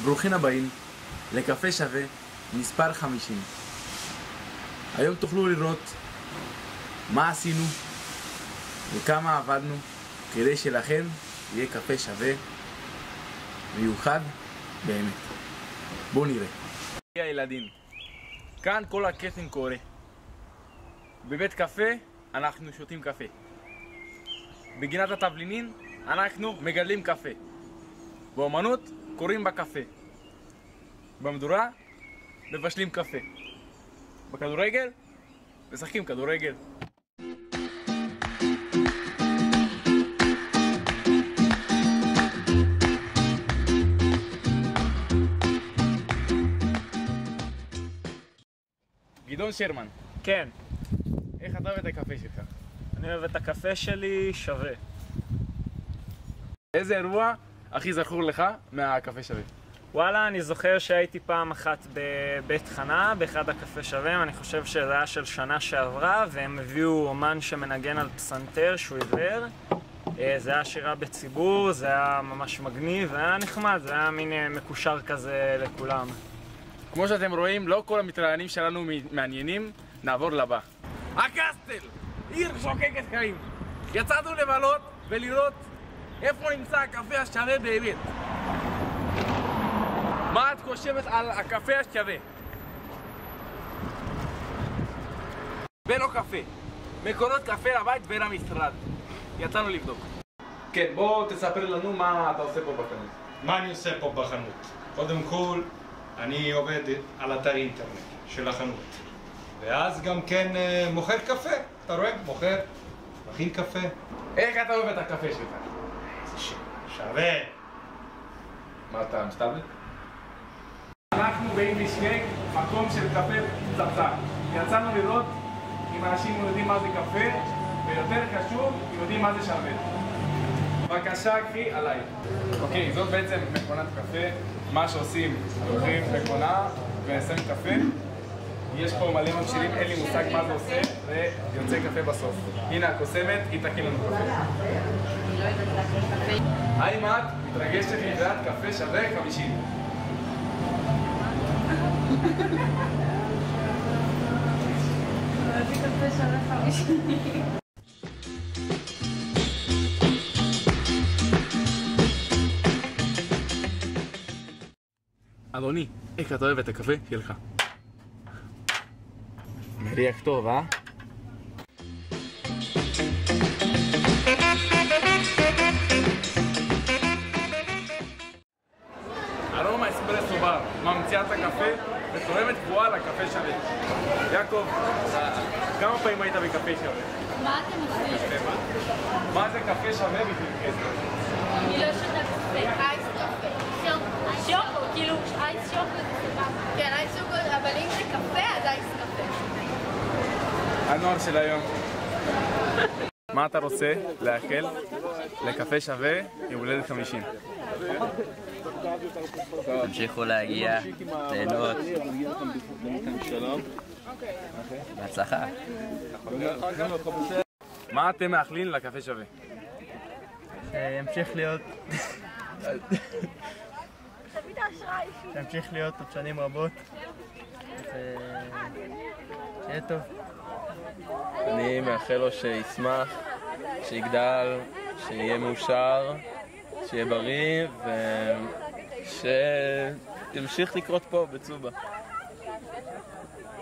ברוכים הבאים לקפה שווה מספר 50. היום תוכלו לראות מה עשינו וכמה עבדנו כדי שלכם יהיה קפה שווה מיוחד באמת. בואו נראה. הילדים, כאן כל הקסם קורה. בבית קפה אנחנו שותים קפה. בגינת התבלינים אנחנו מגדלים קפה. באומנות קוראים בקפה. במדורה מבשלים קפה. בכדורגל משחקים כדורגל. גדעון שרמן, כן. איך אתה אוהב את הקפה שלך? אני אוהב את הקפה שלי שווה. איזה אירוע הכי זכור לך מהקפה שווה? וואלה, אני זוכר שהייתי פעם אחת בבית חנה, באחד הקפה שווה, ואני חושב שזה היה של שנה שעברה, והם הביאו אומן שמנגן על פסנתר שהוא עיוור. זה היה שירה בציבור, זה היה ממש מגניב, זה היה נחמד, זה היה מין מקושר כזה לכולם. כמו שאתם רואים, לא כל המתראיינים שלנו מעניינים, נעבור לבא. הקסטל! עיר שוקקת חיים. יצאנו לבלות ולראות איפה נמצא הקפה השווה באמת. מה את חושבת על הקפה השווה? ולא קפה. מקורות קפה לבית ולמשרד. יצאנו לבדוק. כן, בוא תספר לנו מה אתה עושה פה בחנות. מה אני עושה פה בחנות? קודם כל, אני עובד על אתר אינטרנט של החנות. ואז גם כן מוכר קפה. אתה רואה? מוכר, מכין קפה. איך אתה אוהב את הקפה שלך? שווה. מה אתה מסתלבט? אנחנו באינגליש קייק, מקום של קפה פצצה. יצאנו לראות אם אנשים יודעים מה זה קפה, ויותר חשוב, יודעים מה זה שווה. בבקשה, קחי עליי. אוקיי, זאת בעצם מכונת קפה. מה שעושים, לוקחים מכונה ושמים קפה. יש פה מלא ממשילים, אין לי מושג מה זה עושה, ויוצא קפה בסוף. הנה הקוסמת, היא תכין לנו קפה. היי מאט, מתרגשת לקראת קפה שווה 50. להביא קפה שווה 50. אדוני, איך אתה אוהב את הקפה שלך? מריח טוב, אה? ארומה אספרסו בר, ממציאה את הקפה ותורמת קבועה לקפה שווה. יעקב, כמה פעמים היית בקפה שווה? מה אתם עושים? מה זה קפה שווה בשביל כסף? אני לא שותה קפה, אייס קפה. שוקו, כאילו אייס שוקו זה סבבה. כן, אייס שוקו, אבל אם זה קפה, אז אייס קפה. הנוער של היום. מה אתה רוצה לאחל לקפה שווה יום הולדת 50? תמשיכו להגיע, ליהנות. בהצלחה. מה אתם מאחלים לקפה שווה? שימשיך להיות... שימשיך להיות עוד שנים רבות. שיהיה טוב. אני מאחל לו שישמח, שיגדל, שיהיה מאושר, שיהיה בריא ושימשיך לקרות פה בצובה.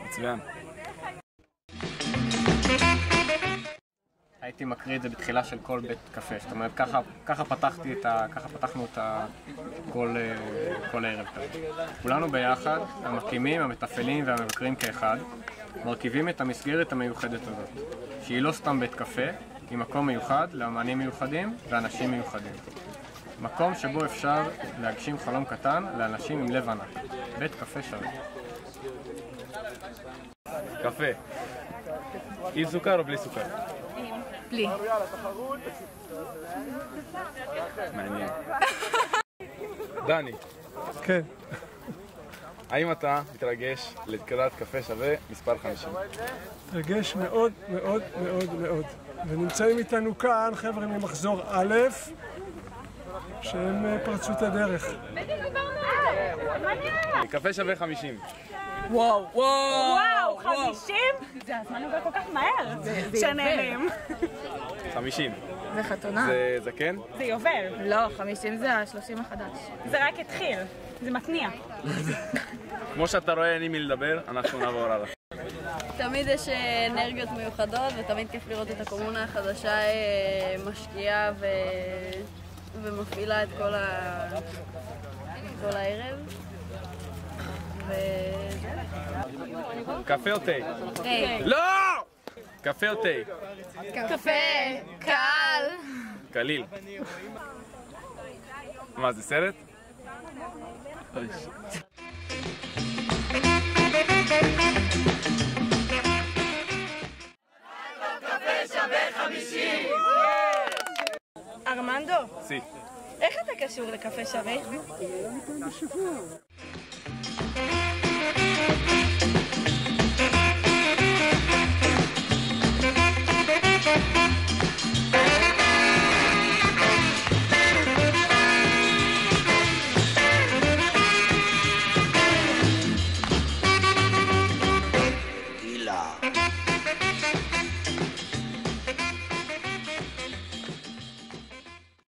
מצוין. הייתי מקריא את זה בתחילה של כל בית קפה, זאת אומרת, ככה פתחנו את כל הערב כזה. כולנו ביחד, המקימים, המתפעלים והמבקרים כאחד, מרכיבים את המסגרת המיוחדת הזאת, שהיא לא סתם בית קפה, היא מקום מיוחד לאמנים מיוחדים ואנשים מיוחדים. מקום שבו אפשר להגשים חלום קטן לאנשים עם לב ענק. בית קפה שווה. קפה. עם סוכר או בלי סוכר? בלי. מעניין. דני. כן. האם אתה מתרגש לקראת קפה שווה מספר 50? מתרגש מאוד מאוד מאוד מאוד. ונמצאים איתנו כאן חבר'ה ממחזור א' שהם פרצו את הדרך. מעניין. קפה שווה 50. וואו, 50? זה הזמן עובר כל כך מהר. שנהנים. 50. זה חתונה. זה זקן? זה יובל. לא, 50 זה ה-30 החדש. זה רק התחיל. זה מתניע. כמו שאתה רואה, אין עם מי לדבר, אנחנו נעבור הלאה. תמיד יש אנרגיות מיוחדות, ותמיד כיף לראות את הקומונה החדשה משקיעה ומפעילה את כל הערב. קפה או תה? לא! קפה או תה? קפה, קל. קליל. מה, זה סרט? ארמנדו, סי. איך אתה קשור לקפה שווה? Gila.